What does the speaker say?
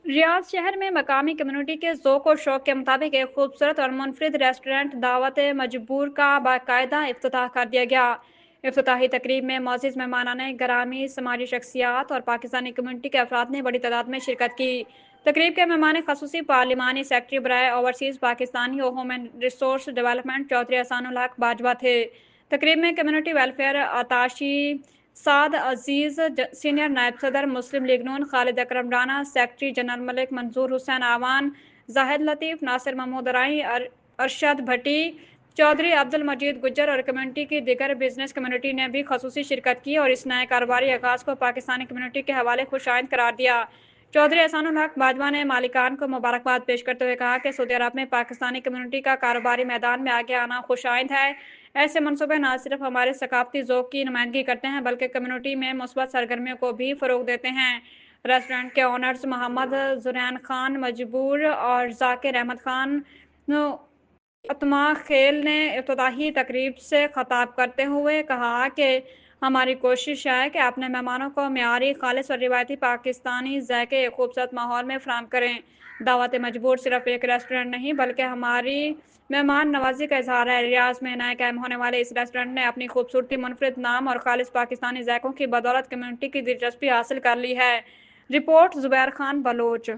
Riyadh शहर में मकामी कम्युनिटी के ज़ौक़ और शौक़ के मुताबिक एक खूबसूरत और मुनफरिद रेस्टोरेंट दावत मजबूर का बाकायदा इफ्तिताह कर दिया गया। इफ्तिताही तकरीब में मोअज़्ज़िज़ मेहमानाने गिरामी, समाजी शख्सियात और पाकिस्तानी कम्युनिटी के अफराद ने बड़ी तादाद में शिरकत की। तकरीब के मेहमान ख़ुसूसी पार्लिमानी सेक्रेटरी बराए ओवरसीज़ पाकिस्तानी और human resource development Chaudhry Ehsanul Haq Bajwa थे। तकरीब में community welfare attache Saad Aziz, senior नायब सदर मुस्लिम लीग नून खालिद अकरम राना, सेक्रेटरी जनरल मलिक मंजूर हुसैन आवान, जाहिद लतीफ़, नासिर महमूद राई, अरशद भट्टी, चौधरी अब्दुल मजीद गुज्जर और कम्युनिटी की दीगर बिजनेस कम्युनिटी ने भी खसूसी शिरकत की और इस नए कारोबारी आगाज को पाकिस्तानी कम्युनिटी के हवाले खुशाइंद करार दिया। चौधरी एहसानुल हक बाजवा ने मालिकान को मुबारकबाद पेश करते हुए कहा कि सऊदी अरब में पाकिस्तानी कम्युनिटी का कारोबारी मैदान में आगे आना खुशाइंद है। ऐसे मनसूबे न सिर्फ हमारे सकाफती ज़ौक़ की नुमाइंदगी करते हैं बल्कि कम्युनिटी में मुस्बत सरगर्मियों को भी फ़रोग़ देते हैं। रेस्टोरेंट के ओनर्स मोहम्मद जुरैन खान मजबूर और जाकिर अहमद खान अतमा खेल ने इब्तिदाई तकरीब से खिताब करते हुए कहा कि हमारी कोशिश है कि अपने मेहमानों को मेयारी, खालिस और रिवायती पाकिस्तानी ज़ायके एक खूबसूरत माहौल में फराहम करें। दावत मजबूर सिर्फ एक रेस्टोरेंट नहीं बल्कि हमारी मेहमान नवाजी का इजहार है। रियाज में नए कायम होने वाले इस रेस्टोरेंट ने अपनी खूबसूरती, मुनफरिद नाम और खालिस पाकिस्तानी ज़ायकों की बदौलत कम्युनिटी की दिलचस्पी हासिल कर ली है। Report Zubair Khan Bloch.